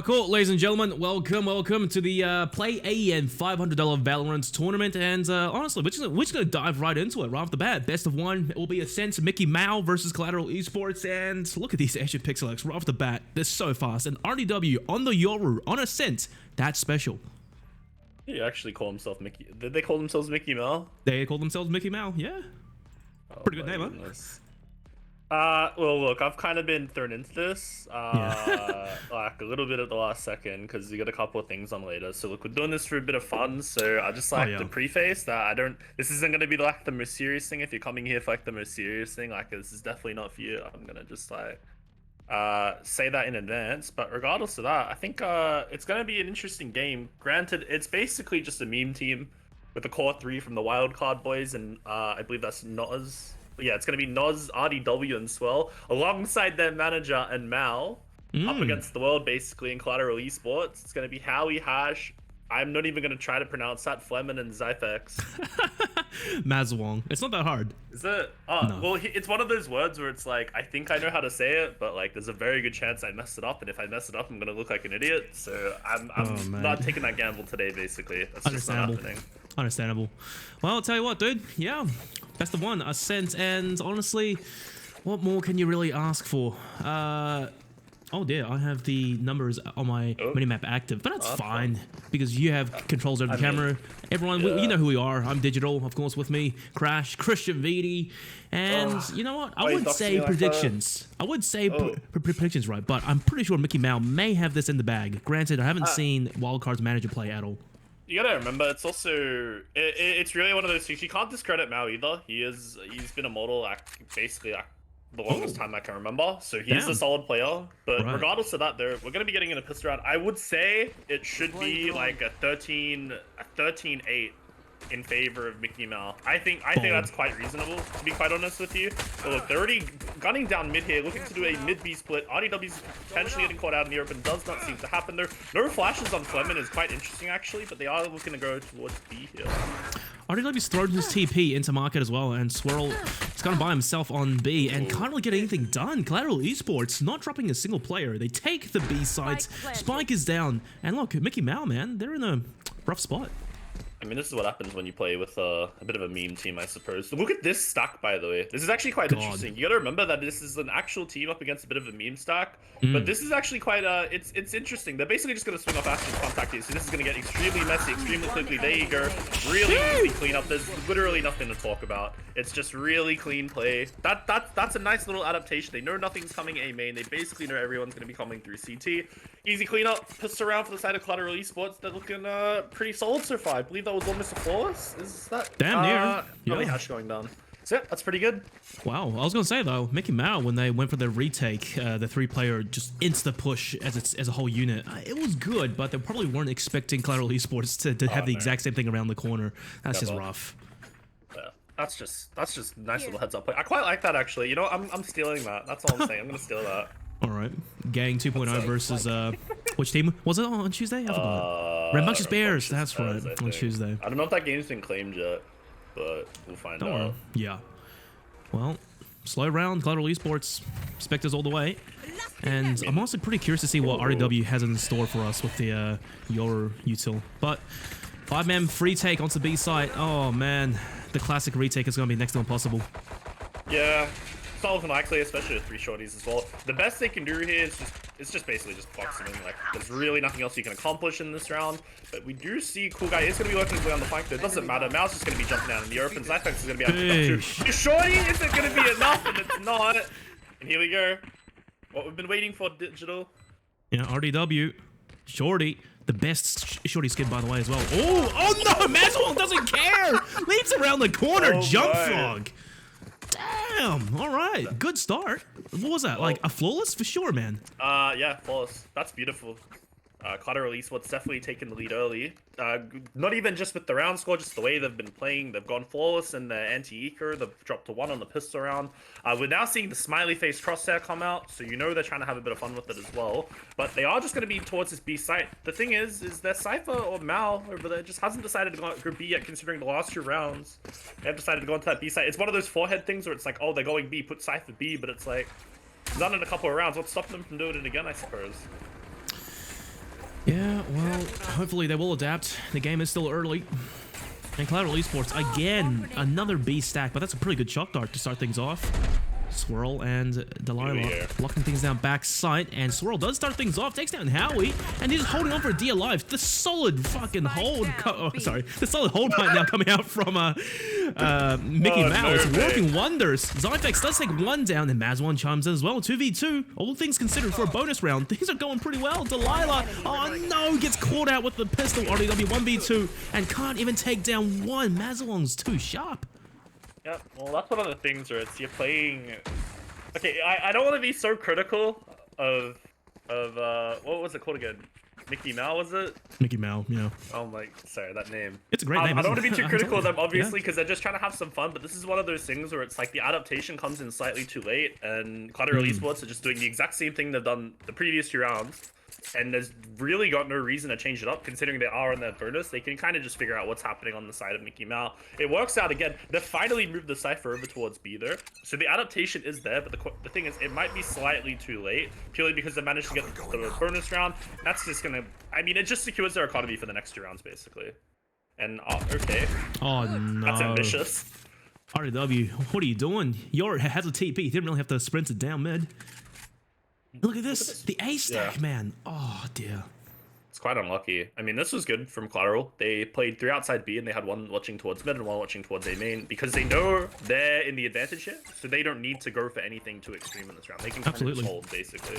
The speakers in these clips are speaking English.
Cool, ladies and gentlemen, welcome to the PlayAEN $500 Valorant tournament, and honestly, we're just gonna dive right into it right off the bat. Best of one. It will be Ascent Micky versus Collateral Esports, and look at these Asian Pixelex right off the bat. They're so fast, and RDW on the Yoru on Ascent. That's special. He actually call himself Mickey. Did they call themselves Micky Mal? They call themselves Micky, yeah. Pretty good name, huh? Well, look, I've kind of been thrown into this, like a little bit at the last second, because we got a couple of things on later. So look, we're doing this for a bit of fun. So I just like to preface that this isn't going to be like the most serious thing. If you're coming here for like the most serious thing, like this is definitely not for you. I'm gonna just like say that in advance. But regardless of that, I think it's gonna be an interesting game. Granted, it's basically just a meme team with the core three from the wildcard boys, and I believe that's Noz. Yeah, it's going to be Noz, RDW, and Swell, alongside their manager and Mal, up against the world, basically, in Collateral Esports. It's going to be Howie, Hash. I'm not even going to try to pronounce that. Fleming and Zyphex. Mazwong. It's not that hard. Is it? Oh, no. Well, it's one of those words where it's like, I think I know how to say it, but like, there's a very good chance I mess it up, and if I mess it up, I'm going to look like an idiot. So I'm not taking that gamble today, basically. That's just not happening. Understandable. Well, I'll tell you what, dude. Yeah, best of one, Ascent, and honestly, what more can you really ask for? Oh dear, I have the numbers on my minimap active, but that's fine because you have controls over the camera. Everyone, you know who we are. I'm digital, of course, with me, Crash, Christian VD, and you know what? I would say predictions. I would say predictions, right? But I'm pretty sure Micky may have this in the bag. Granted, I haven't seen Wildcard's manager play at all. You gotta remember, it's also it's really one of those things. You can't discredit Mao either. He's been immortal basically the longest time I can remember. So he's a solid player. But regardless of that, though, we're gonna be getting in a pistol round. I would say it should be like a 13-8 in favor of Micky Mal. I think that's quite reasonable, to be quite honest with you. But look, they're already gunning down mid here, looking to do a mid-B split. RDW's potentially getting caught out in the open. Does not seem to happen there. No flashes on Fleming is quite interesting, actually, but they are looking to go towards B here. RDW's thrown his TP into market as well, and Swirl is going to buy himself on B and can't really get anything done. Collateral Esports not dropping a single player. They take the B sites. Spike is down, and look, Micky Mal, man, they're in a rough spot. I mean, this is what happens when you play with a bit of a meme team, I suppose. Look at this stack, by the way. This is actually quite interesting. You gotta remember that this is an actual team up against a bit of a meme stack. But this is actually quite, it's interesting. They're basically just gonna swing off Aston's contact here. So this is gonna get extremely messy, extremely quickly. There you go. Really easy cleanup. There's literally nothing to talk about. It's just really clean play. That's a nice little adaptation. They know nothing's coming A main. They basically know everyone's gonna be coming through CT. Easy cleanup. Pissed around for the side of Collateral Esports. They're looking pretty solid so far. I believe that was almost a flawless. Is that damn near? Probably Hash going down. So yeah, that's pretty good. Wow, I was gonna say though, Micky Mal, when they went for their retake, the three-player just insta push as a whole unit, it was good, but they probably weren't expecting Collateral Esports to have the exact same thing around the corner. That's just rough. Yeah, that's just nice little heads up play. I quite like that actually. You know, I'm stealing that. That's all I'm saying. I'm gonna steal that. All right, Gang 2.0 versus which team was it on Tuesday? I forgot. Rambunctious Bears. That's right, on Tuesday. I don't know if that game's been claimed yet, but we'll find out. Yeah. Well, slow round, Collateral Esports, Spectres all the way, and I'm honestly pretty curious to see what RDW has in store for us with the Yoru util. But 5-man free take onto the B site. Oh man, the classic retake is going to be next to impossible. Yeah. It's not looking likely, especially with 3 shorties as well. The best they can do here is just basically just box them in. Like, there's really nothing else you can accomplish in this round. But we do see Cool Guy is going to be working his way on the flank, though. It doesn't matter. Mal's just going to be jumping down in the open. Zyphex is going to be able to jump too. Shorty isn't going to be enough, and it's not. And here we go. What we've been waiting for, Digital. Yeah, RDW. Shorty. The best Shorty skin, by the way, as well. Oh no! Mazwell doesn't care! Leaps around the corner. Jump frog. Damn, all right, good start. What was that, like a flawless for sure, man? Yeah, flawless. That's beautiful. Collateral Esports definitely taking the lead early. Not even just with the round score, just the way they've been playing. They've gone flawless in the anti-eco. They've dropped to 1 on the pistol round. We're now seeing the smiley face crosshair come out, so you know they're trying to have a bit of fun with it as well. But they are just going to be towards this B site. The thing is their Cypher or Mal over there just hasn't decided to go B yet, considering the last 2 rounds. They have decided to go into that B site. It's one of those forehead things where it's like, oh, they're going B, put Cypher B, but it's like, done in a couple of rounds. What's stopping them from doing it again, I suppose? Yeah, well, hopefully they will adapt. The game is still early. And Collateral Esports, again, another B stack, but that's a pretty good shock dart to start things off. Swirl and Delilah locking things down backside, and Swirl does start things off, takes down Howie, and he's just holding on for dear life. The solid fucking hold, the solid hold right now coming out from Micky Mouse, working wonders. Zyfex does take one down, and Maz1 chimes in as well. 2v2, all things considered for a bonus round. Things are going pretty well. Delilah, oh no, gets caught out with the pistol. RDW 1v2, and can't even take down one. Mazalong's too sharp. Yeah, well, that's one of the things where it's you're playing. Okay, I don't want to be so critical of what was it called again? Micky Mao, was it? Micky Mao, yeah. Oh my, sorry, that name. It's a great name. I don't want to be too critical of them, obviously, because they're just trying to have some fun. But this is one of those things where it's like the adaptation comes in slightly too late, and Collateral Esports are just doing the exact same thing they've done the previous 2 rounds. And there's really got no reason to change it up, considering they are on their bonus. They can kind of just figure out what's happening on the side of Micky Mao. It works out again. They finally moved the Cypher over towards B there. So the adaptation is there, but the thing is, it might be slightly too late, purely because they managed to get the bonus round. That's just going to... I mean, it just secures their economy for the next 2 rounds, basically. And, okay. Oh, no. That's ambitious. RW, what are you doing? Yor has a TP. He didn't really have to sprint it down mid. Look at this. The A stack, man. Oh, dear. It's quite unlucky. I mean, this was good from Collateral. They played 3 outside B, and they had 1 watching towards mid and 1 watching towards A main, because they know they're in the advantage here, so they don't need to go for anything too extreme in this round. They can kind of just hold, basically.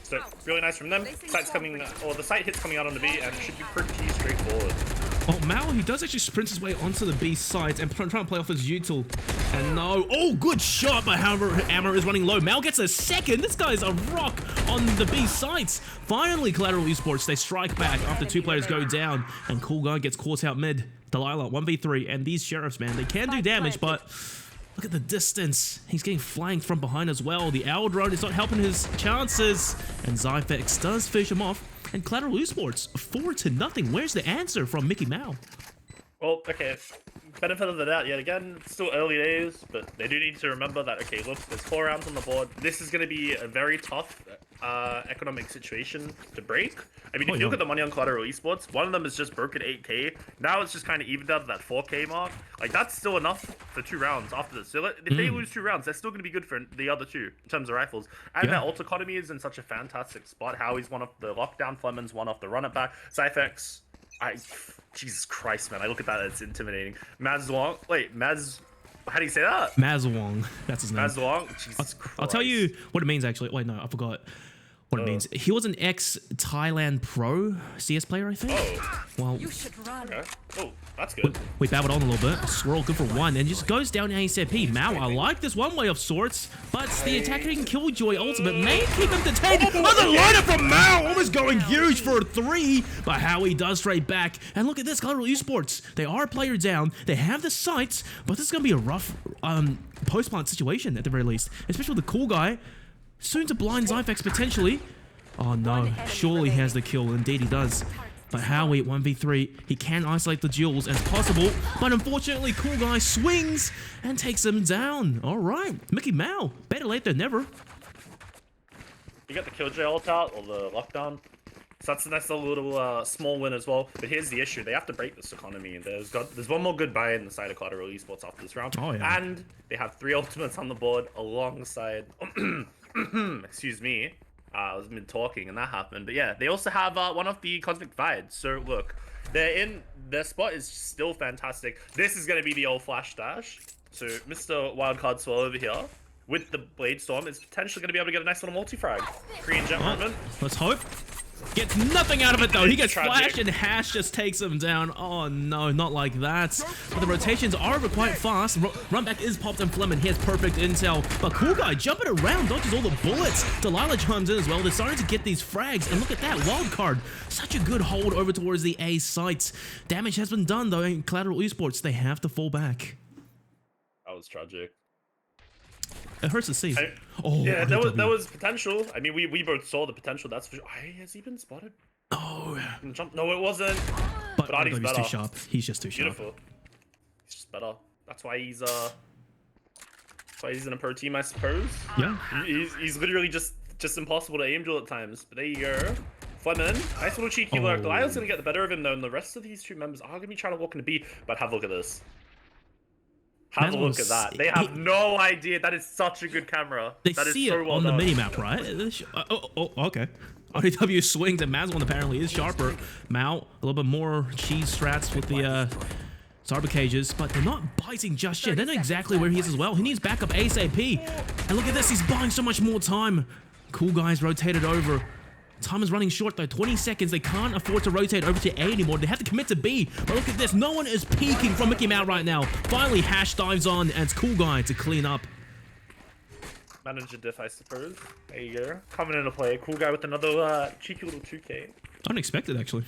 So, really nice from them. Site's coming, or the site hit's coming out on the B, and it should be pretty straightforward. Oh, Mao, he does actually sprint his way onto the B side and try and play off his util. And no. Oh, good shot, but however, ammo is running low. Mao gets a second. This guy's a rock on the B sides. Finally, Collateral Esports, they strike back after 2 players go down. And Cool Guy gets caught out mid. Delilah, 1v3. And these Sheriffs, man, they can do damage, but look at the distance. He's getting flanked from behind as well. The Owl Drone is not helping his chances. And Zyfex does fish him off. And Collateral Esports, 4-0. Where's the answer from Micky Mao? Well, okay, benefit of the doubt yet again. It's still early days, but they do need to remember that, okay, look, there's 4 rounds on the board. This is going to be a very tough economic situation to break. I mean, if you look at the money on Collateral Esports, one of them is just broken 8k. Now it's just kind of evened out at that 4k mark. Like, that's still enough for 2 rounds after this. So if they lose 2 rounds, they're still going to be good for the other 2 in terms of rifles. And their ult economy is in such a fantastic spot. Howie's one off the lockdown, Flemon's one off the run it back. Zyfex, Jesus Christ, man, I look at that, it's intimidating. Maz1, wait, how do you say that? Mazwong, that's his name. Mazwong, Jesus Christ. I'll tell you what it means, actually. Wait, no, I forgot what it means. He was an ex-Thailand pro CS player, I think. Oh. Well, you should run. Okay. Oh, that's good. We babbled on a little bit. Swirl good for 1, and just goes down ASAP. Mao, I like this one way of sorts, but the attacking Killjoy ultimate may keep him detained. Another lineup from Mao, almost going huge for a 3, but Howie does straight back. And look at this, Collateral Esports. They are player down. They have the sights, but this is going to be a rough post-plant situation at the very least, especially with the Cool Guy. Soon to blind Zyfex potentially. Oh no, surely he has the kill. Indeed he does. But Howie at 1v3, he can isolate the duels as possible, but unfortunately Cool Guy swings and takes him down. Alright, Micky Mao, better late than never. You got the Killjoy ult out, or the lockdown. So that's a nice little small win as well. But here's the issue, they have to break this economy. There's one more good buy in the side of Collateral Esports after this round. Oh, yeah. And they have 3 ultimates on the board alongside... excuse me. I was mid talking and that happened, but yeah, they also have one of the Cosmic Divides. So look, their spot is still fantastic. This is gonna be the old flash dash. So Mr. Wildcard Swell over here with the Blade Storm is potentially gonna be able to get a nice little multi-frag. Korean jet movement. Let's hope. Gets nothing out of it though. He gets flashed and Hash just takes him down. Oh no, not like that. But the rotations are over quite fast. Run back is popped and Fleming. He has perfect intel. But Cool Guy jumping around, dodges all the bullets. Delilah chimes in as well. They're starting to get these frags. And look at that wild card. Such a good hold over towards the A sites. Damage has been done though in Collateral Esports. They have to fall back. That was tragic. It hurts to see. Yeah, there was potential. I mean, we both saw the potential. That's for sure. Has he been spotted? Oh. No, it wasn't. But he's too sharp. He's just too sharp. Beautiful. He's just better. That's why he's in a pro team, I suppose. Yeah. He's literally just impossible to aim duel at times. But there you go. Fleming, nice little cheeky lurk. Delilah's Oh. gonna get the better of him though, and the rest of these two members are gonna be trying to walk into B. But have a look at this. Have a look at that. They have no idea. That is such a good camera. They that see is so it well on done. the minimap, right? Okay. RDW swings and Mazwan apparently is sharper. Mao, a little bit more cheese strats with the Zarba cages, but they're not biting just yet. They know exactly where he is as well. He needs backup ASAP. And look at this, he's buying so much more time. Cool guys rotated over. Time is running short though, 20 seconds. They can't afford to rotate over to A anymore. They have to commit to B. But look at this, no one is peeking from Micky Mao right now. Finally, Hash dives on and it's Cool Guy to clean up. Manager diff, I suppose. There you go. Coming into play. Cool Guy with another cheeky little 2K. Unexpected, actually.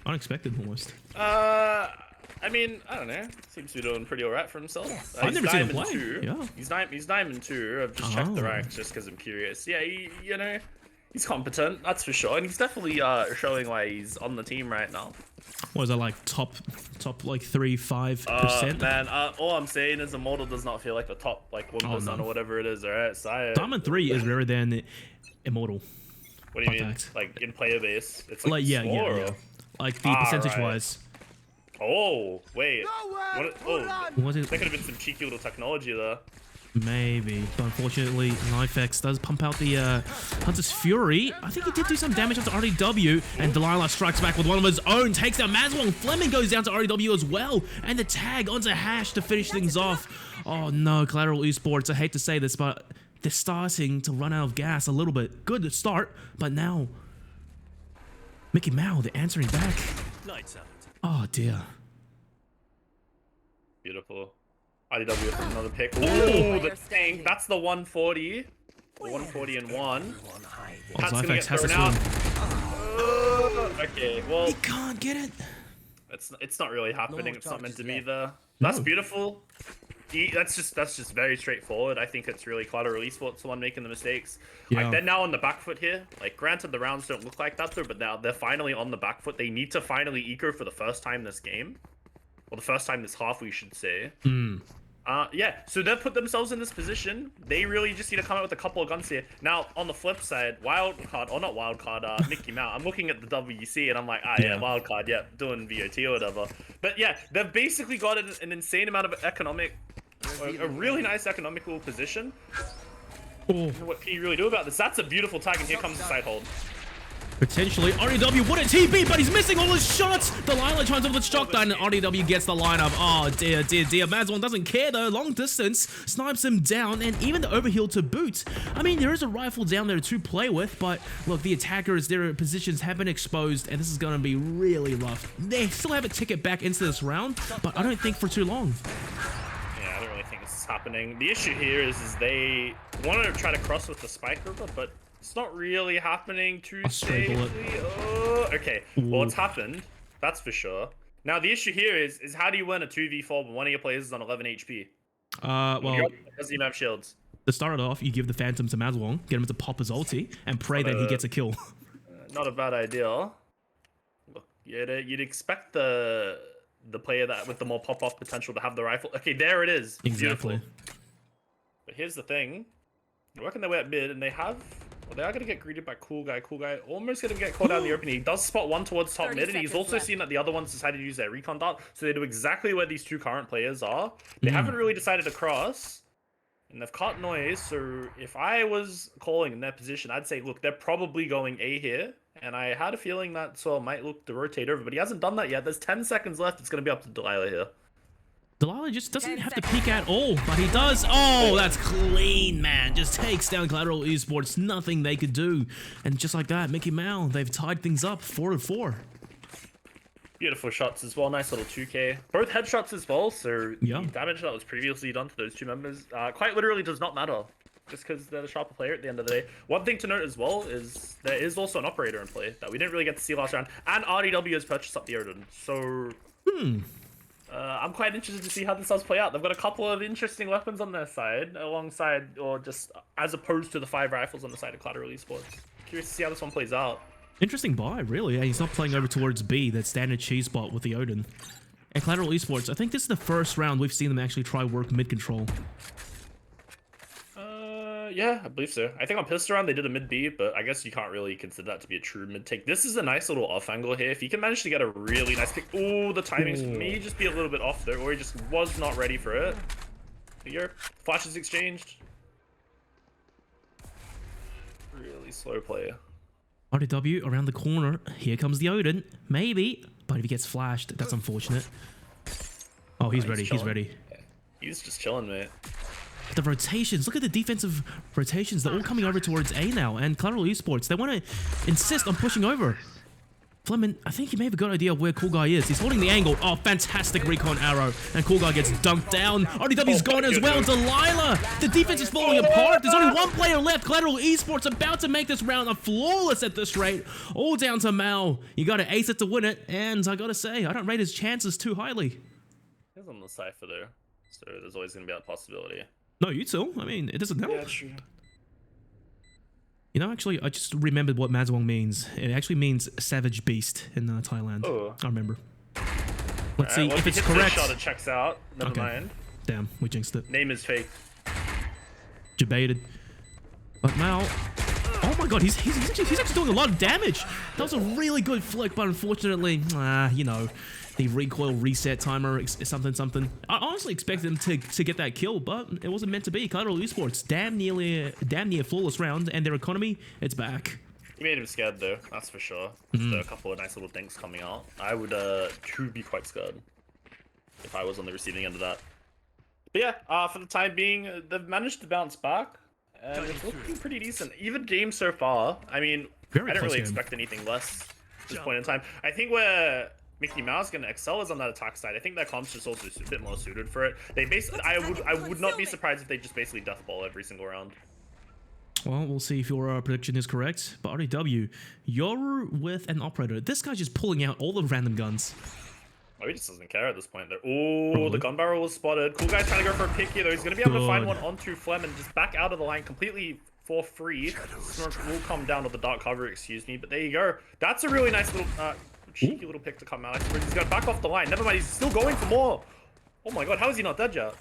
Unexpected, almost. I mean, I don't know. Seems to be doing pretty alright for himself. I've never seen him play. 2. Yeah. He's Diamond 2. I've just checked the ranks just because I'm curious. Yeah, you know, he's competent, that's for sure. And he's definitely showing why he's on the team right now. What is that, like top like 3-5%? Man, all I'm saying is Immortal does not feel like the top like 1% or whatever it is, alright? So Diamond 3 is rarer than Immortal. What do you mean? Like in player base? It's like yeah. Like the percentage wise. Oh, wait. Was it? That could have been some cheeky little technology there. Maybe, but unfortunately, Knifex does pump out the Hunter's Fury. I think he did do some damage onto RDW, and Delilah strikes back with one of his own, takes down Mazwan. Fleming goes down to RDW as well, and the tag onto Hash to finish things off. Oh no, Collateral Esports, I hate to say this, but they're starting to run out of gas a little bit. Good start, but now, Micky Mao, they're answering back. Oh dear. Beautiful. IDW with another pick. Ooh, the tank. That's the 140. The 140 and 1. That's gonna get thrown out. Okay, well. He can't get it. It's not really happening. It's not meant to be there. That's beautiful. That's just very straightforward. I think it's really Collateral Esports the one making the mistakes. Yeah. Like, they're now on the back foot here. Like, granted, the rounds don't look like that though, but now they're finally on the back foot. They need to finally eco for the first time this game. Well, the first time this half, we should say. Yeah, so they've put themselves in this position. They really just need to come out with a couple of guns here. Now, on the flip side, Wildcard, or not Wildcard, Micky Mao, I'm looking at the WC and I'm like, yeah, Wildcard, yeah, doing VOT or whatever. But yeah, they've basically got an insane amount of a really nice economical position. What can you really do about this? That's a beautiful tag, and here comes the side hold. Potentially, RDW would a TP, but he's missing all his shots. Delilah tries over the shotgun, and RDW gets the lineup. Oh, dear. Mazwan doesn't care, though. Long distance, snipes him down, and even the overheal to boot. I mean, there is a rifle down there to play with, but look, the attackers, their positions have been exposed, and this is going to be really rough. They still have a ticket back into this round, but I don't think for too long. Yeah, I don't really think this is happening. The issue here is they want to try to cross with the Spike River, but it's not really happening too safely. Okay, well, it's happened. That's for sure. Now, the issue here is how do you win a 2v4 when one of your players is on 11 HP? Well, doesn't even have shields. To start it off, you give the Phantom to Mazwan, get him to pop his ulti, and pray that he gets a kill. Not a bad idea. Look, you'd expect the player that with the more pop-off potential to have the rifle. Okay, there it is. Exactly. Beautiful. But here's the thing. They're working their way up mid, and they have... Well, they are going to get greeted by Cool Guy. Cool Guy almost going to get caught out in the opening. He does spot one towards top mid, and he's also seen that the other ones decided to use their recon dart. So they know exactly where these two current players are. They haven't really decided to cross, and they've caught noise. So if I was calling in their position, I'd say, look, they're probably going A here. And I had a feeling that Saul might look to rotate over, but he hasn't done that yet. There's 10 seconds left. It's going to be up to Delilah here. Delilah just doesn't have to peek at all, but he does. Oh, that's clean, man. Just takes down Collateral Esports. Nothing they could do. And just like that, Micky Mao, they've tied things up 4-4. Beautiful shots as well. Nice little 2K. Both headshots as well, so the damage that was previously done to those two members quite literally does not matter. Just because they're the sharper player at the end of the day. One thing to note as well is there is also an operator in play that we didn't really get to see last round. And RDW has purchased up the Odin. So... I'm quite interested to see how this does play out. They've got a couple of interesting weapons on their side, alongside, or just as opposed to the 5 rifles on the side of Collateral Esports. Curious to see how this one plays out. Interesting buy, really. Yeah, he's not playing over towards B, that standard cheese spot with the Odin. And Collateral Esports, I think this is the first round we've seen them actually try work mid-control. Yeah, I believe so. I think on pissed around they did a mid B, but I guess you can't really consider that to be a true mid take. This is a nice little off angle here. If you can manage to get a really nice pick. Ooh, the timing's may just be a little bit off there, or he just was not ready for it. Here, flashes exchanged. Really slow player. RDW around the corner. Here comes the Odin. Maybe, but if he gets flashed, that's unfortunate. Oh, he's ready. He's ready. Yeah, he's just chilling, mate. The rotations. Look at the defensive rotations. They're all coming over towards A now. And Collateral Esports, they want to insist on pushing over. Fleming, I think you may have a good idea of where Cool Guy is. He's holding the angle. Oh, fantastic recon arrow. And Cool Guy gets dunked down. RDW's gone as well. Delilah. The defense is falling apart. There's only one player left. Collateral Esports about to make this round a flawless at this rate. All down to Mal. You got to ace it to win it. And I got to say, I don't rate his chances too highly. He's on the cypher there. So there's always going to be that possibility. No, you too. I mean, it doesn't help. Yeah, true. You know, actually, I just remembered what Mazwong means. It actually means savage beast in Thailand. Oh. I remember. Let's see well, if it's correct. Shot, it checks out. Never mind. Damn, we jinxed it. Name is fake. Debated. But Mal... Oh my god, he's actually doing a lot of damage. That was a really good flick, but unfortunately, you know, the recoil reset timer is something. I honestly expected him to get that kill, but it wasn't meant to be. Collateral Esports, damn near flawless round, and their economy, it's back. You made him scared though, that's for sure. Just a couple of nice little things coming out. I would too be quite scared if I was on the receiving end of that. But yeah, for the time being, they've managed to bounce back. And it's looking pretty decent. Even game so far, I mean, I didn't really expect anything less at this point in time. I think where Micky Mouse going to excel is on that attack side. I think their comp's just also a bit more suited for it. They basically, I would not be surprised if they just basically deathball every single round. Well, we'll see if your prediction is correct. But RDW, you're with an operator. This guy's just pulling out all the random guns. Oh, he just doesn't care at this point. Oh, the gun barrel was spotted. Cool guy's trying to go for a pick here, though. He's going to be able to find one onto Flem and just back out of the line completely for free. Smirk will come down to the dark cover, excuse me. But there you go. That's a really nice little, cheeky little pick to come out. He's got to back off the line. Never mind, he's still going for more. Oh my god, how is he not dead yet?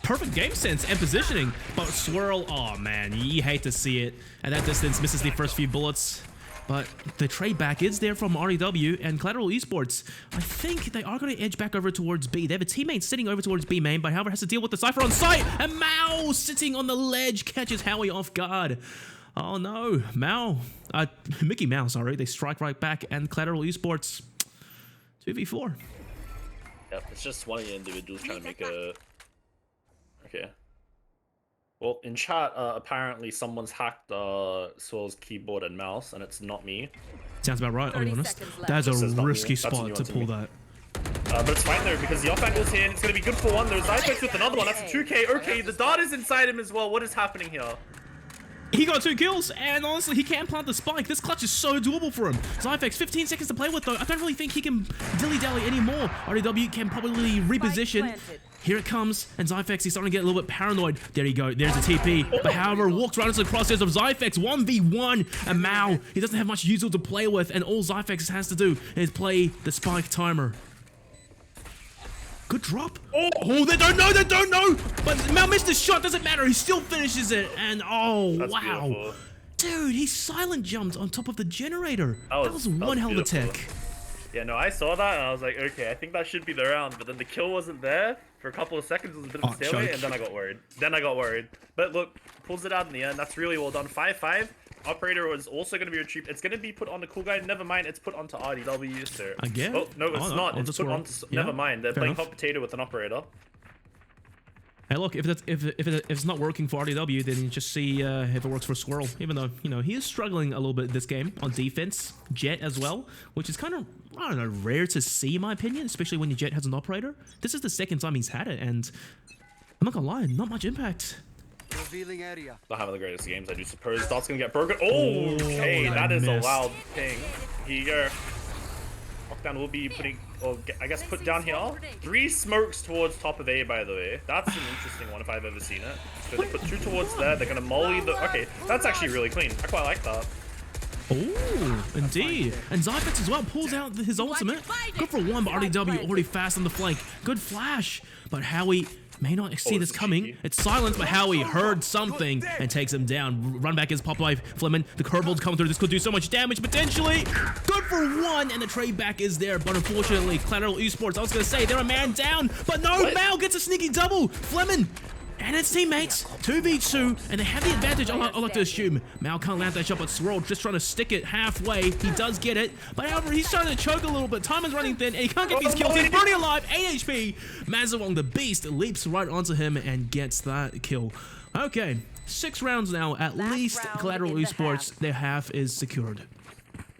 Perfect game sense and positioning. But Swirl, oh man, you hate to see it. At that distance, misses the first few bullets. But the trade back is there from REW and Collateral Esports. I think they are going to edge back over towards B. They have a teammate sitting over towards B main, but however has to deal with the Cypher on site. And Mao sitting on the ledge catches Howie off guard. Oh no, Micky Mouse, sorry. They strike right back and Collateral Esports 2v4. Yep, it's just one of the individuals trying to make a... Okay. Well, in chat, apparently someone's hacked Swirl's keyboard and mouse, and it's not me. Sounds about right, I'll be honest. That's a risky spot to pull that. But it's fine though, because the off angle's here, and it's going to be good for one. There's Zypex with another one. That's a 2k. Okay, the dart is inside him as well. What is happening here? He got 2 kills, and honestly, he can't plant the spike. This clutch is so doable for him. Zyphex, 15 seconds to play with, though. I don't really think he can dilly-dally anymore. RDW can probably reposition. Here it comes, and Zyphex, he's starting to get a little bit paranoid. There you go, there's a TP. But however, walks right into the crosshairs of Zyphex, 1v1. And Mao, he doesn't have much usual to play with, and all Zyphex has to do is play the spike timer. Good drop. Oh, they don't know. But Mal missed his shot, doesn't matter. He still finishes it. And oh, that's wow. Beautiful. Dude, he silent jumped on top of the generator. That was one hell of a tech. Yeah, no, I saw that and I was like, okay, I think that should be the round. But then the kill wasn't there for a couple of seconds. It was a bit of a stalemate, and then I got worried. But look, pulls it out in the end. That's really well done. 5-5. Operator was also going to be retrieved. It's going to be put on the cool guy. Never mind, it's put onto RDW. So. Again? Oh, no, it's not. It's put onto... Yeah, never mind. They're playing hot potato with an operator. Hey, look, if it's not working for RDW, then you just see if it works for Squirrel. Even though, you know, he is struggling a little bit this game on defense. Jet as well, which is kind of, I don't know, rare to see in my opinion, especially when your Jet has an operator. This is the second time he's had it, and I'm not gonna lie, not much impact. Revealing area. Not having the greatest games, I do suppose. That's gonna get broken. Oh, okay, that is a loud ping. Here you go. Lockdown will be putting, or I guess put down here. 3 smokes towards top of A, by the way. That's an interesting one if I've ever seen it. So they put 2 towards there. They're gonna molly the. Okay, that's actually really clean. I quite like that. Oh, indeed. And Zyphex as well pulls out his ultimate. Good for one, but RDW already fast on the flank. Good flash. But Howie, May not see this coming. Micky. It's silenced, but Howie heard something and takes him down. Run back is popped by Fleming. The curveball's coming through. This could do so much damage potentially. Good for one, and the trade back is there. But unfortunately, Collateral Esports, I was going to say, they're a man down. But no, Mao gets a sneaky double. Fleming and his teammates, 2v2, and they have the advantage, I like to assume. Mao can't land that shot, but Swirl just trying to stick it halfway. He does get it, but however, he's starting to choke a little bit. Time is running thin, and he can't get these kills. He's burning alive, 8 HP. Mazawong, the beast, leaps right onto him and gets that kill. Okay, 6 rounds now. At least Collateral Esports, their half is secured.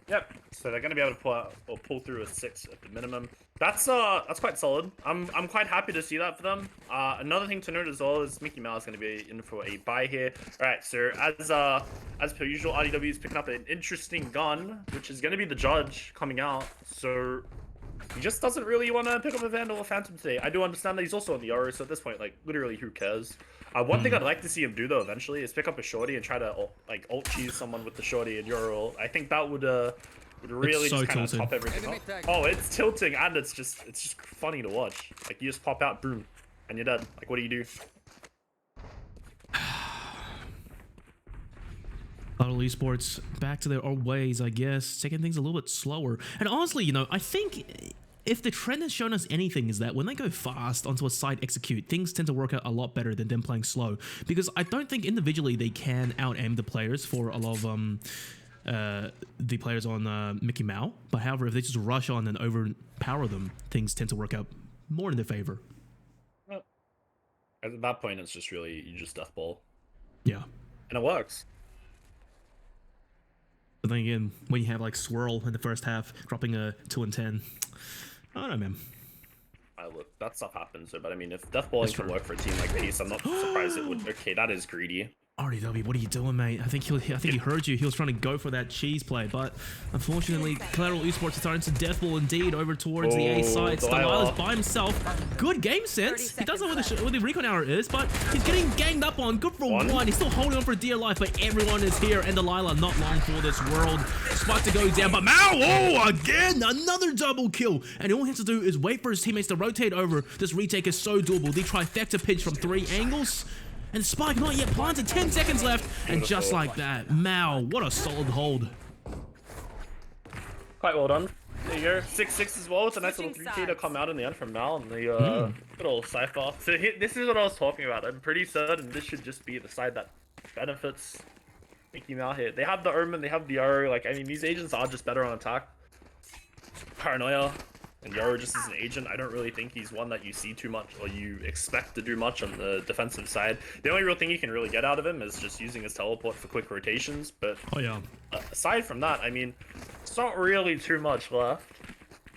Yep. So they're going to be able to pull out or pull through a 6 at the minimum. That's quite solid. I'm quite happy to see that for them. Another thing to note as well is Micky Mouse is going to be in for a buy here. All right, so as per usual, RDW is picking up an interesting gun, which is going to be the Judge coming out. So he just doesn't really want to pick up a Vandal or Phantom today. I do understand that he's also on the Yoru, so at this point, like, literally, who cares? One thing I'd like to see him do though eventually is pick up a Shorty and try to ult cheese someone with the Shorty and Yoru. I think that would really so just kind of tilting. top everything up. Oh, it's tilting and it's just funny to watch. Like you just pop out, boom, and you're dead. Like what do you do? Collateral Esports back to their old ways, I guess, taking things a little bit slower. And honestly, you know, I think if the trend has shown us anything is that when they go fast onto a side execute, things tend to work out a lot better than them playing slow. Because I don't think individually they can out-aim the players for a lot of the players on Micky Mao, but however, if they just rush on and overpower them, things tend to work out more in their favor. Well, at that point, it's just really you just death ball. Yeah, and it works. But then again, when you have like Swirl in the first half, dropping a 2 and 10, I don't know, man. Look, that stuff happens. But I mean, if death balling can work for a team like Peace, I'm not surprised it would. Okay, that is greedy. RDW, what are you doing, mate? I think he heard you. He was trying to go for that cheese play, but unfortunately, Collateral Esports is starting to deathball indeed over towards the A side. Delilah's by himself. Good game sense. He doesn't know where the recon arrow is, but he's getting ganged up on. Good for one. He's still holding on for dear life, but everyone is here, and Delilah not long for this world. Spot to go down, but Mao, oh, again, another double kill. And all he has to do is wait for his teammates to rotate over. This retake is so doable. The trifecta pinch from 3 angles. And Spike not yet planted, 10 seconds left, and just like that, Mao, what a solid hold. Quite well done. There you go, 6-6 as well. It's a nice little 3K to come out in the end from Mao and the good old Cypher. So this is what I was talking about. I'm pretty certain this should just be the side that benefits Micky Mao here. They have the Omen, they have the Yoru. Like, I mean, these agents are just better on attack. Paranoia. And Yoru just as an agent, I don't really think he's one that you see too much or you expect to do much on the defensive side. The only real thing you can really get out of him is just using his teleport for quick rotations. But aside from that, I mean, it's not really too much left.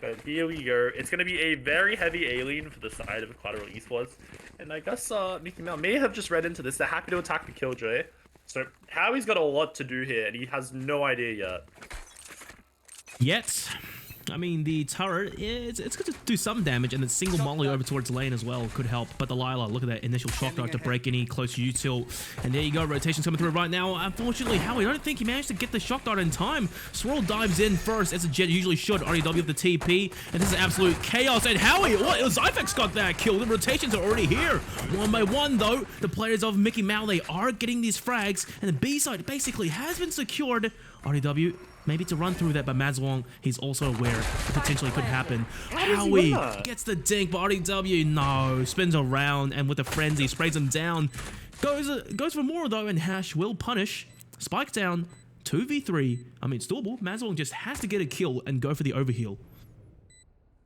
But here we go. It's going to be a very heavy alien for the side of Collateral Esports. And I guess Micky Mao may have just read into this. They're happy to attack the Killjoy. So Howie's got a lot to do here, and he has no idea yet. I mean, the turret, it's going to do some damage, and the single molly over towards lane as well could help. But Delilah, look at that initial shock dart to break any close U-tilt. And there you go, rotation's coming through right now. Unfortunately, Howie, I don't think he managed to get the shock dart in time. Swirl dives in first, as a Jet usually should. RDW with the TP, and this is absolute chaos. And Howie, what? Zyphex got that kill. The rotations are already here. One by one, though, the players of Micky Mao, they are getting these frags, and the B side basically has been secured. RDW, maybe to run through that, but Mazawong, he's also aware it potentially could happen. Howie gets the dink, but RDW, no, spins around, and with the frenzy, sprays him down. Goes for more, though, and Hash will punish. Spike down, 2v3. I mean, it's doable. Mazawong just has to get a kill and go for the overheal.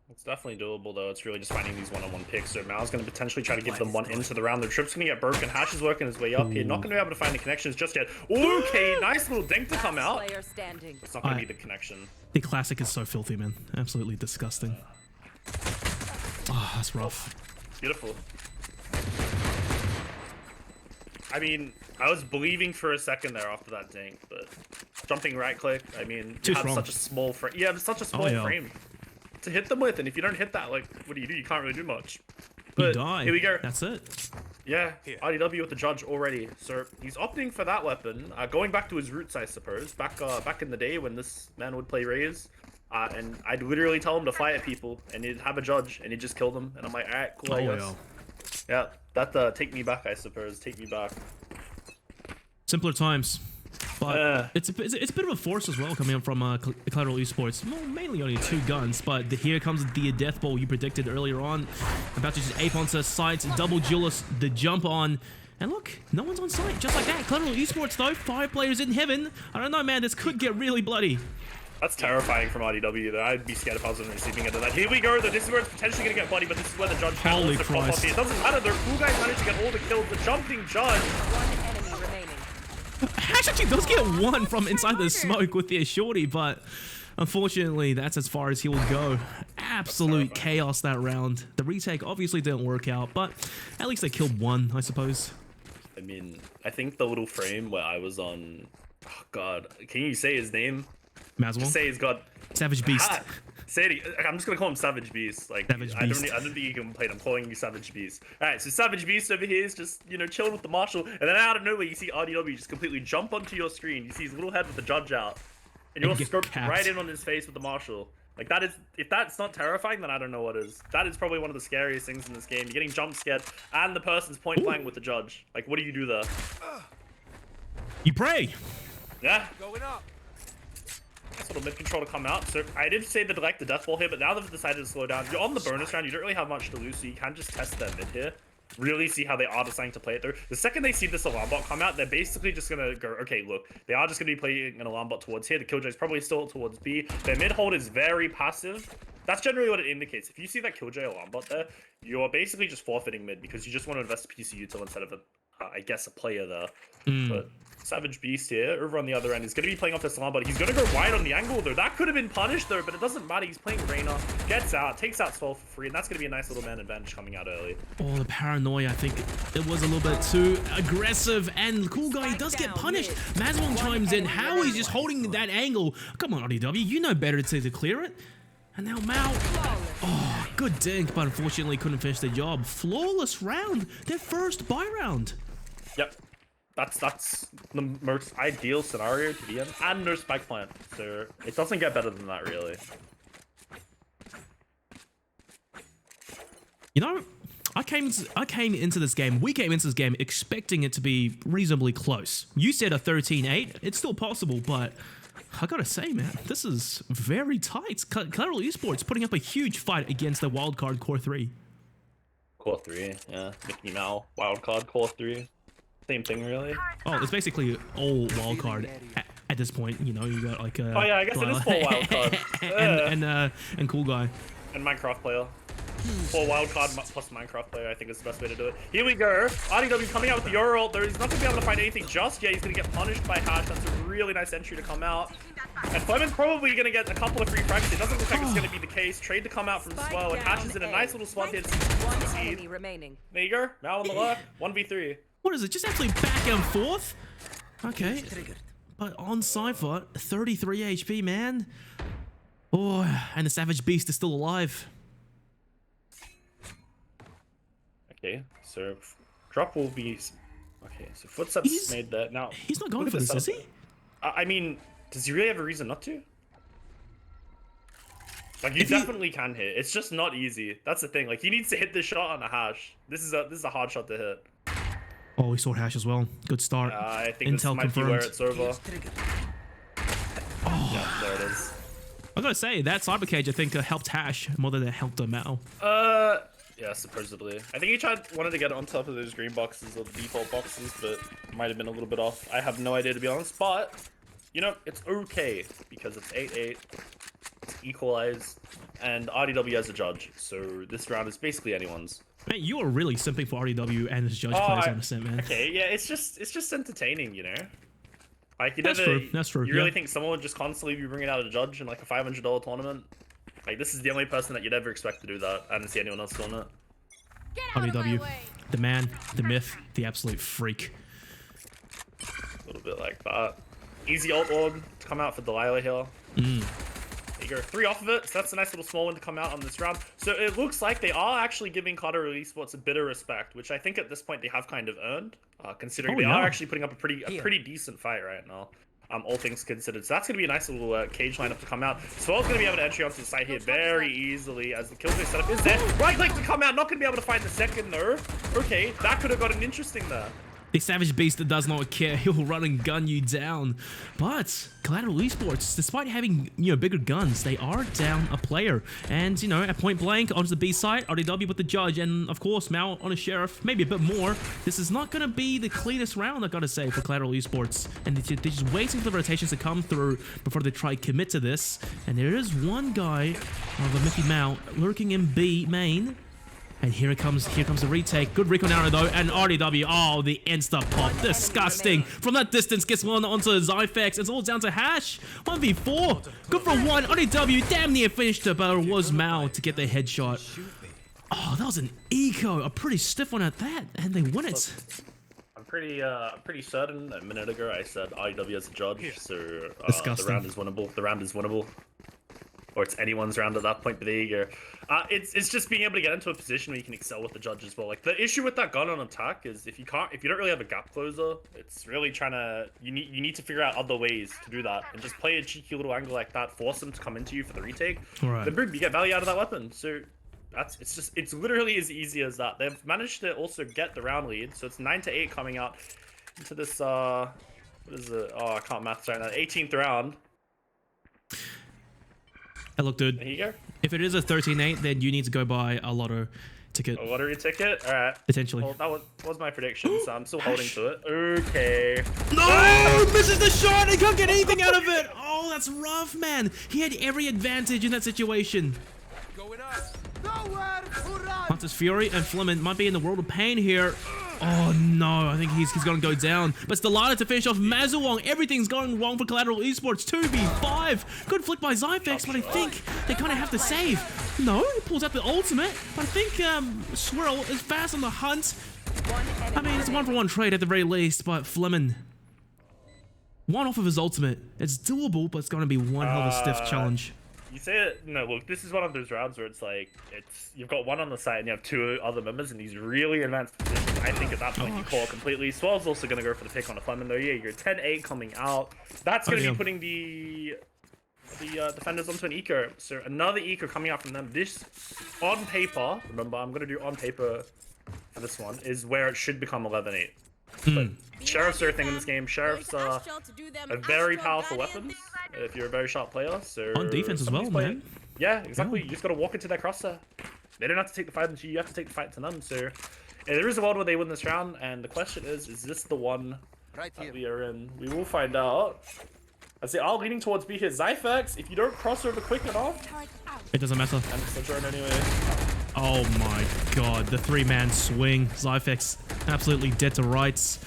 It's definitely doable, though. It's really just finding these one-on-one picks. So Mao's going to potentially try to give them one into the round. The trip's going to get broken. Hash is working his way up here. Not going to be able to find the connections just yet. Okay, nice little dink to come out. It's not going to be the connection. The classic is so filthy, man. Absolutely disgusting. Oh, that's rough. Beautiful. I mean, I was believing for a second there after that dink, but jumping right click, I mean, you have such a small frame. Yeah, it's such a small frame to hit them with, and if you don't hit that, like, what do? You can't really do much. But you die. Here we go. That's it. Yeah, RDW with the Judge already. So he's opting for that weapon, going back to his roots, I suppose. Back in the day when this man would play Raze, and I'd literally tell him to fire at people, and he'd have a Judge, and he'd just kill them. And I'm like, all right, cool, I guess. Yeah, That take me back, I suppose. Take me back. Simpler times. But it's a bit of a force as well coming up from Collateral Esports. Well, mainly only 2 guns, but here comes the death ball you predicted earlier on. About to just ape onto sight, double duelist, the jump on. And look, no one's on site, just like that. Collateral Esports though, 5 players in heaven. I don't know, man, this could get really bloody. That's terrifying from RDW though. I'd be scared if I was on the receiving end of that. Here we go though, this is where it's potentially gonna get bloody, but this is where the judge can also pop up here. It doesn't matter, the cool guys managed to get all the kills. The jumping judge. Hash actually does get 1 from inside the smoke with their shorty, but unfortunately, that's as far as he will go. Absolute chaos that round. The retake obviously didn't work out, but at least they killed 1, I suppose. I mean, I think the little frame where I was on... Oh, God. Can you say his name? Maswell? Just say he's got... Savage Beast. Say it. I'm just gonna call him Savage Beast. Like, Savage Beast. I don't think you can complain. I'm calling you Savage Beast. Alright, so Savage Beast over here is just, you know, chilling with the marshal, and then out of nowhere you see RDW just completely jump onto your screen. You see his little head with the judge out, and you're scoped right in on his face with the marshal. Like, that is, if that's not terrifying, then I don't know what is. That is probably one of the scariest things in this game. You're getting jump scared, and the person's point blank with the judge. Like, what do you do there? You pray. Yeah. Going up. Nice little mid control to come out. So I did say they'd like the death ball here, but now they've decided to slow down. You're on the bonus round. You don't really have much to lose, so you can just test their mid here. Really see how they are deciding to play it through. The second they see this alarm bot come out, they're basically just gonna go, okay, look, they are just gonna be playing an alarm bot towards here. The killjoy's probably still towards B. Their mid hold is very passive. That's generally what it indicates. If you see that killjoy alarm bot there, you're basically just forfeiting mid because you just want to invest PC util instead of I guess a player there. But Savage Beast here, over on the other end, is going to be playing off this alarm, but he's going to go wide on the angle, though. That could have been punished, though, but it doesn't matter. He's playing Reyna, gets out, takes out 12 for free, and that's going to be a nice little man advantage coming out early. Oh, the paranoia. I think it was a little bit too aggressive, and the cool guy, he does get punished. Mazwon chimes in. How he's just holding that angle. Come on, RDW, you know better to clear it. And now Mao. Oh, good dink, but unfortunately couldn't finish the job. Flawless round. Their first buy round. Yep. That's the most ideal scenario to be in, and no spike plant, so it doesn't get better than that, really. You know, we came into this game expecting it to be reasonably close. You said a 13-8. It's still possible, but I gotta say, man, this is very tight. Collateral Esports putting up a huge fight against the wildcard Core 3. Core 3, yeah. Micky Mao, wildcard Core 3. Same thing, really. Oh, it's basically all wildcard at this point. You know, you got like oh yeah, I guess it is full wildcard. and cool guy. And Minecraft player. Full wildcard plus Minecraft player, I think is the best way to do it. Here we go. RDW coming out with the Euro ult. He's not going to be able to find anything just yet. He's going to get punished by Hash. That's a really nice entry to come out. And Clement's probably going to get a couple of free frags. It doesn't look like it's going to be the case. Trade to come out from Swell, and Hash is in a nice little spot here to succeed. There you go. Now on the left. 1v3. What is it? Just actually back and forth? Okay. But on Cypher, 33 HP, man. Oh, and the Savage Beast is still alive. Okay, so drop will be... Okay, so Footsteps made that. Now, he's not going for this, is he? I mean, does he really have a reason not to? Like, you definitely can hit. It's just not easy. That's the thing. Like, he needs to hit this shot on a Hash. This is a hard shot to hit. Oh, we saw Hash as well. Good start. I think Intel this might confirmed. be where it's over. Oh. Yeah, there it is. I gotta say, that Cyber Cage, I think, helped Hash more than it helped Mao. Yeah, supposedly. I think he wanted to get it on top of those green boxes or the default boxes, but might have been a little bit off. I have no idea, to be honest, but, you know, it's okay, because it's 8-8, it's equalized, and RDW as a judge, so this round is basically anyone's. Man, you are really simping for RDW and his judge players, I understand, man. Okay, yeah, it's just entertaining, you know? Like, you That's never, true. That's true. You really think someone would just constantly be bringing out a judge in like a $500 tournament? Like, this is the only person that you'd ever expect to do that. I didn't see anyone else doing it. RDW, the man, the myth, the absolute freak. A little bit like that. Easy ult orb to come out for Delilah here. There you go. 3 off of it. So that's a nice little small one to come out on this round. So it looks like they are actually giving Collateral Esports a bit of respect, which I think at this point they have kind of earned, considering they are actually putting up a pretty decent fight right now. all things considered. So that's going to be a nice little cage lineup to come out. Swell's going to be able to entry onto the side here very easily as the killjoy setup is there. Right leg to come out, not going to be able to find the second though. Okay, that could have gotten interesting there. The Savage Beast that does not care, he will run and gun you down. But Collateral Esports, despite having, bigger guns, they are down a player. And, at point blank, onto the B side, RDW with the judge, and of course, Mal on a sheriff, maybe a bit more. This is not going to be the cleanest round, I gotta say, for Collateral Esports. And they're just waiting for the rotations to come through before they try commit to this. And there is one guy, the Micky Mal, lurking in B main. And here comes the retake. Good recon arrow though, and RDW, oh, the insta-pop, disgusting. From that distance, gets one onto Zyphex. It's all down to Hash. 1v4, good for one. RDW damn near finished it, but it was Mal to get the headshot. Oh, that was an eco, a pretty stiff one at that, and they win it. I'm pretty certain a minute ago I said RDW as a judge, so the round is winnable. The round is winnable. Or it's anyone's round at that point, but there you go. It's just being able to get into a position where you can excel with the judge as well. Like the issue with that gun on attack is if you don't really have a gap closer, it's really you need to figure out other ways to do that and just play a cheeky little angle like that, force them to come into you for the retake. Right. Then boom, you get value out of that weapon. So it's literally as easy as that. They've managed to also get the round lead, so it's 9-8 coming out into this what is it? Oh, I can't math right now. 18th round. It looked good. There you go. If it is a 13-8, then you need to go buy a lotto ticket. A lottery ticket? Alright. Potentially. Well, that was my prediction, so I'm still holding to it. Okay. No! Misses the shot! He can't get anything out of it! Oh, that's rough, man. He had every advantage in that situation. Going up. Hunter's Fury and Fleming might be in the world of pain here. Oh no, I think he's gonna go down. But Stellata to finish off Mazuwong. Everything's going wrong for Collateral Esports. 2v5. Good flick by Zyphex, but I think they kind of have to save. No, he pulls out the ultimate. But I think Swirl is fast on the hunt. I mean, it's a 1-for-1 trade at the very least, but Fleming, one off of his ultimate. It's doable, but it's gonna be one hell of a stiff challenge. You say it, no, look, this is one of those rounds where it's like, you've got one on the side and you have two other members in these really advanced positions. I think at that point you call completely. Swell's also going to go for the pick on the Fleming though. Yeah, you're 10-8 coming out. That's going to be putting the defenders onto an eco. So another eco coming out from them. This, on paper, remember, I'm going to do on paper for this one, is where it should become 11-8. But Sheriffs are a thing in this game. Sheriffs are a very powerful weapon if you're a very sharp player. So on defense as well, man. Yeah, exactly. You just got to walk into their crosshair. They don't have to take the fight into you. You have to take the fight to them. So there is a world where they win this round, and the question is this the one that we are in? We will find out. As they are leaning towards B here. Zyphex, if you don't cross over quick enough, it doesn't matter. And it's a turn anyway. Oh my god, the 3-man swing. Zyphex absolutely dead to rights.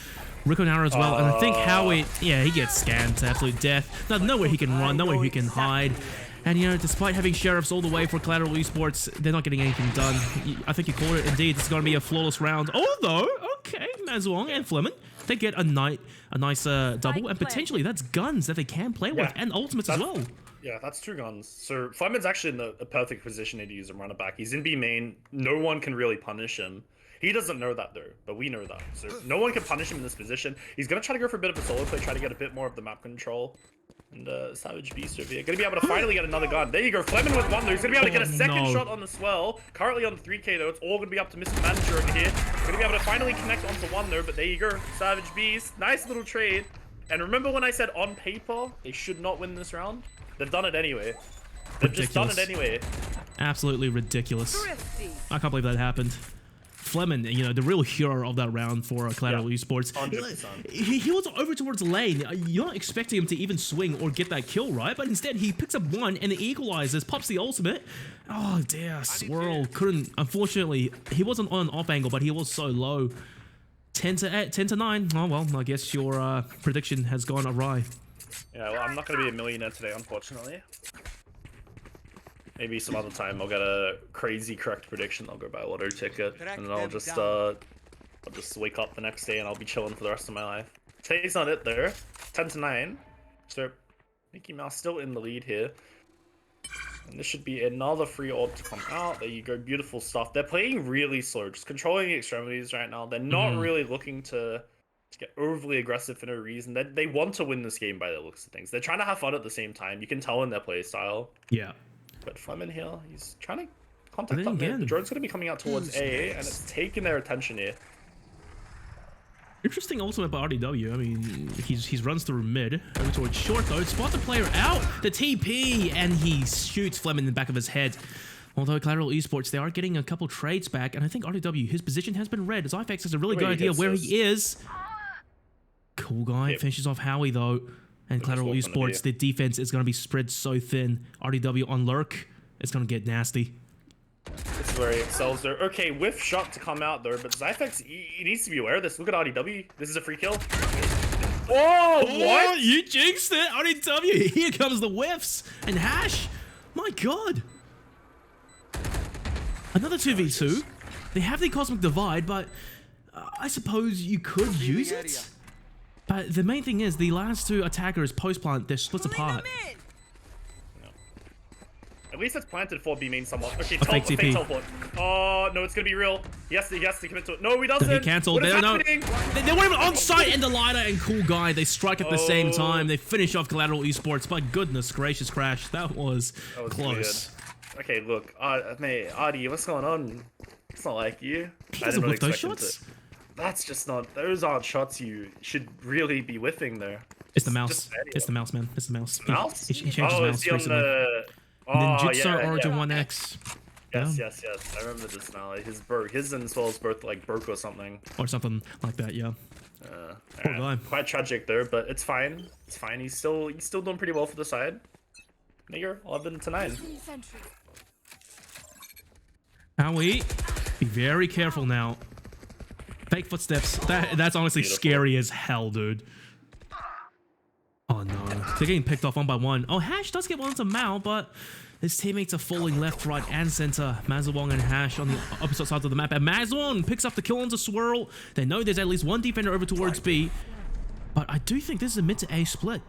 Recon arrow as well, and I think Howie, yeah, he gets scanned to absolute death. Nowhere he can run, nowhere he can hide. And despite having sheriffs all the way for Collateral Esports, they're not getting anything done. I think you called it. Indeed, it's going to be a flawless round. Although, okay, Mazuwong and Fleming, they get a nice double, and potentially that's guns that they can play with, and ultimates as well. Yeah, that's 2 guns. So Fleming's actually in a perfect position to use him running back. He's in B main. No one can really punish him. He doesn't know that though, but we know that. So no one can punish him in this position. He's gonna try to go for a bit of a solo play, try to get a bit more of the map control. And Savage Beast over here. Gonna be able to finally get another gun. There you go, Fleming with one though. He's gonna be able to get a second shot on the Swell. Currently on the 3K though. It's all gonna be up to Mr. Manager over here. Gonna be able to finally connect onto one though, but there you go. Savage Beast. Nice little trade. And remember when I said on paper, they should not win this round? They've done it anyway. They've just done it anyway. Absolutely ridiculous. I can't believe that happened. Fleming, the real hero of that round for Collateral Esports. 100%. He was over towards lane. You're not expecting him to even swing or get that kill, right? But instead, he picks up one and it equalizes, pops the ultimate. Oh, dear. Swirl couldn't. Unfortunately, he wasn't on an off angle, but he was so low. 10 to 9. Oh, well, I guess your prediction has gone awry. Yeah, well, I'm not going to be a millionaire today, unfortunately. Maybe some other time I'll get a crazy correct prediction. I'll go buy a lottery ticket, and then I'll just wake up the next day and I'll be chilling for the rest of my life. Today's not it though. 10 to 9. So Micky Mouse still in the lead here. And this should be another free orb to come out. There you go, beautiful stuff. They're playing really slow, just controlling the extremities right now. They're not really looking to to get overly aggressive for no reason. They want to win this game by the looks of things. They're trying to have fun at the same time. You can tell in their play style. Yeah. But Fleming here, he's trying to contact up again, mid. The drone's going to be coming out towards A, and it's taking their attention here. Interesting ultimate by RDW. I mean, he's runs through mid, over towards short though. Spots the player out, the TP, and he shoots Flem in the back of his head. Although Collateral Esports, they are getting a couple trades back, and I think RDW, his position has been read. As IFX has a really good idea where he is. Cool guy, finishes off Howie though. And Collateral Esports, their defense is going to be spread so thin. RDW on lurk, it's going to get nasty. This is where he excels there. Okay, whiff shot to come out there, but Zyfex, he needs to be aware of this. Look at RDW. This is a free kill. Oh, what? You jinxed it, RDW. Here comes the whiffs. And Hash, my god. Another 2v2. They have the Cosmic Divide, but I suppose you could use it. But the main thing is, the last two attackers post-plant, they're split apart. No. At least it's planted for B main somewhat. Okay, fake TP. Teleport. Oh, no, it's gonna be real. He has to commit to it. No, he doesn't. He cancelled. They weren't even on site, and the Lighter and Cool Guy, they strike at the same time. They finish off Collateral Esports. But goodness gracious, Crash, that was close. Weird. Okay, look, mate, Artie, what's going on? It's not like you. He doesn't whiff those shots. That's just not. Those aren't shots you should really be whiffing there. It's the mouse. It's the mouse, man. It's the mouse. Mouse? He changed his mouse recently. Ninjutsu Origin 1X. Yes. I remember this now. His and as well as both like broke or something. Or something like that, yeah. Poor guy. Quite tragic there, but it's fine. It's fine. He's still doing pretty well for the side. Nigger, 11-9. Howie, be very careful now. Fake footsteps. That's honestly scary as hell, dude. Oh no. They're getting picked off one by one. Oh, Hash does get one to Mao, but his teammates are falling left, right, and center. Mazawong and Hash on the opposite sides of the map. And Mazawong picks up the kill onto Swirl. They know there's at least one defender over towards B. But I do think this is a mid to A split.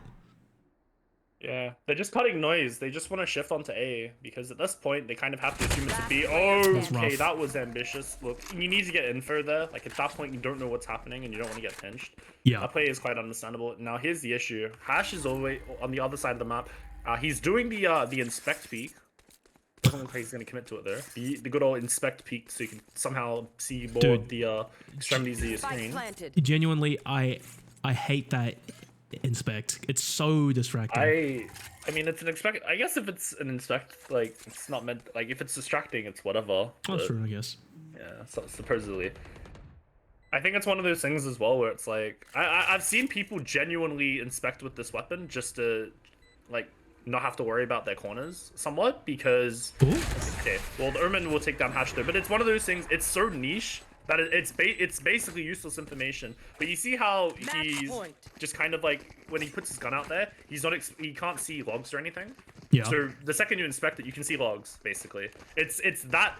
Yeah, they're just cutting noise. They just want to shift onto A because at this point they kind of have to assume it's a B. Oh, okay, that was ambitious. Look, you need to get info there. Like at that point, you don't know what's happening and you don't want to get pinched. Yeah, that play is quite understandable. Now here's the issue: Hash is always on the other side of the map. He's doing the inspect peek. Doesn't look like he's gonna commit to it there. The good old inspect peek, so you can somehow see more of the extremities of your screen. Genuinely, I hate that. Inspect. It's so distracting. I mean, it's an inspect. I guess if it's an inspect, like it's not meant. Like if it's distracting, it's whatever. That's true, I guess. Yeah, so, supposedly. I think it's one of those things as well where it's like I've seen people genuinely inspect with this weapon just to like not have to worry about their corners somewhat because okay, well the Ermin will take down Hash there, but it's one of those things. It's so niche. That it's basically useless information. But you see how he's just kind of like when he puts his gun out there, he can't see logs or anything. Yeah. So the second you inspect it, you can see logs basically. It's that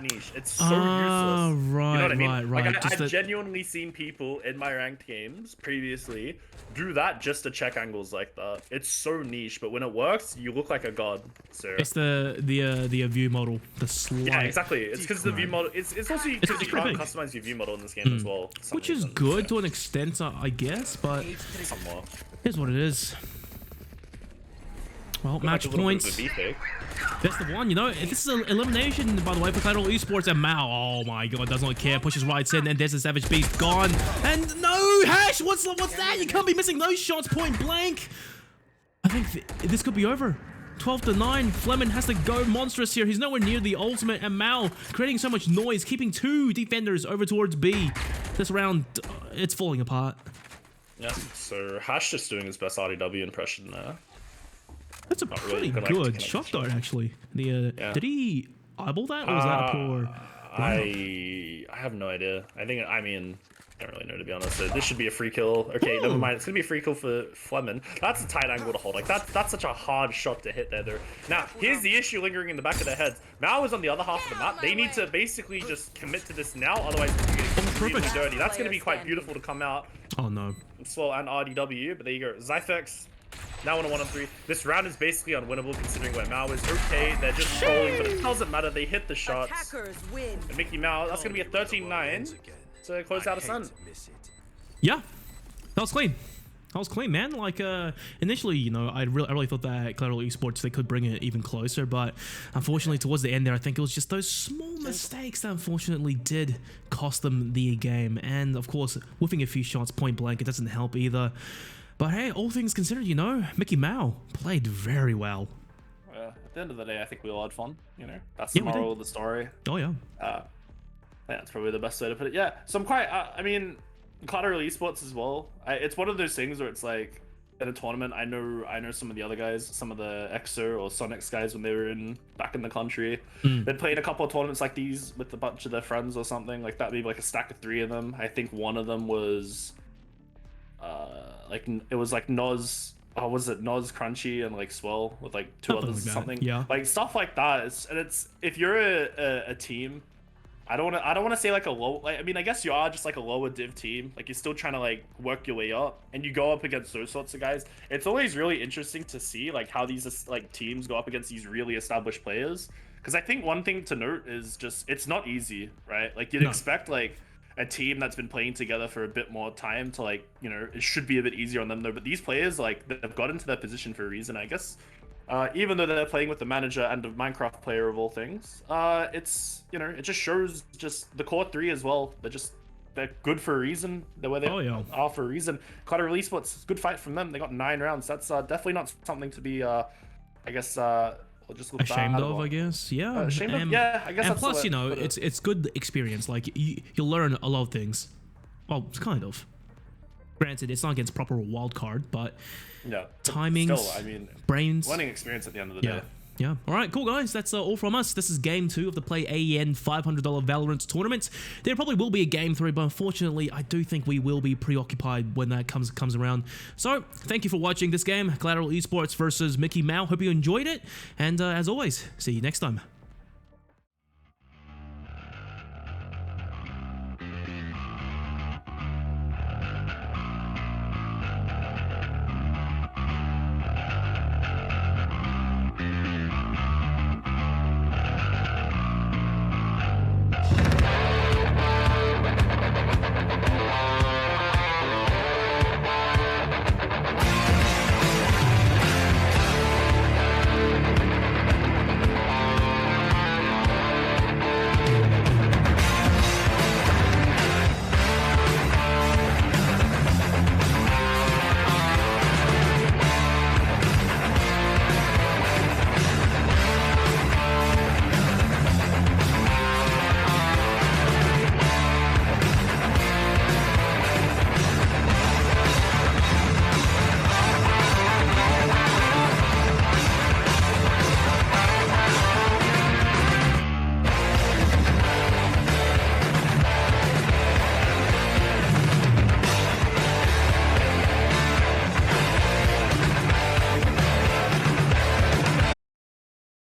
niche. It's so useless. Right, you know what I mean? Right. Like I've genuinely seen people in my ranked games previously do that just to check angles like that. It's so niche, but when it works, you look like a god. So it's the view model, the slight. Yeah, exactly. It's because the view model. It's also because you can't customize your view model in this game as well. Which is good to an extent, I guess, but here's what it is. Well, match points. That's the one, you know. This is an elimination, by the way, for Collateral Esports. And Mao, oh my god, does not care. Pushes right in, and there's a Savage Beast gone. And no, Hash, what's that? You can't be missing those shots point blank. I think this could be over. 12-9. Fleming has to go monstrous here. He's nowhere near the ultimate. And Mao creating so much noise, keeping two defenders over towards B. This round, it's falling apart. Yeah, so Hash just doing his best RDW impression there. That's a pretty good shot dart, actually. Did he eyeball that, or was that a poor? I have no idea. I mean, I don't really know, to be honest. So this should be a free kill. Okay, never mind. It's gonna be a free kill for Fleming. That's a tight angle to hold. Like that's such a hard shot to hit there. Now here's the issue lingering in the back of their heads. Mao is on the other half of the map. They need to basically just commit to this now, otherwise it's gonna get really dirty. That's gonna be quite beautiful to come out. Oh no. Swell and RDW, but there you go. Zyfex. Now on a 1-on-3. This round is basically unwinnable considering where Mao is. Okay, they're just trolling, but it doesn't matter. They hit the shots. And Micky Mao, that's going to be a 13-9 to close out a Sun. Yeah, that was clean. That was clean, man. Like, initially, you know, I really thought that Collateral Esports, they could bring it even closer, but unfortunately, towards the end there, I think it was just those small mistakes that unfortunately did cost them the game. And, of course, whiffing a few shots point blank, it doesn't help either. But, hey, all things considered, you know, Micky played very well. At the end of the day, I think we all had fun, you know? That's the moral of the story. Oh, yeah. Yeah, that's probably the best way to put it. Yeah, so I'm quite, I mean... Collateral Esports as well. It's one of those things where it's like in a tournament. I know some of the other guys, some of the Exer or Sonics guys when they were back in the country. They played a couple of tournaments like these with a bunch of their friends or something like that. Maybe like a stack of 3 of them. I think one of them was like it was like Noz. Oh, was it Noz, Crunchy, and like Swell with like 2 others or something? Yeah, like stuff like that. It's if you're a team. I don't want to say like a low, like, I mean, I guess you are just like a lower div team. Like you're still trying to like work your way up, and you go up against those sorts of guys. It's always really interesting to see like how these like teams go up against these really established players. Because I think one thing to note is just it's not easy, right? Like you'd expect like a team that's been playing together for a bit more time to like, you know, it should be a bit easier on them though. But these players like they've got into their position for a reason, I guess. Even though they're playing with the manager and a Minecraft player of all things, it's, you know, it just shows just the core 3 as well. They're good for a reason. They're where they are for a reason. Collateral Esports, good fight from them. They got 9 rounds. That's definitely not something to be, I guess, just look ashamed of, I guess. Yeah. Ashamed of? Yeah, I guess. And plus, you know, it's good experience. Like you'll learn a lot of things. Well, kind of. Granted, it's not against proper wild card, but yeah, timings, still, I mean, brains, learning experience at the end of the day. Yeah. All right, cool, guys. That's all from us. This is game 2 of the PlayAEN $500 Valorant tournament. There probably will be a game 3, but unfortunately, I do think we will be preoccupied when that comes around. So, thank you for watching this game, Collateral Esports versus Micky. Hope you enjoyed it, and as always, see you next time.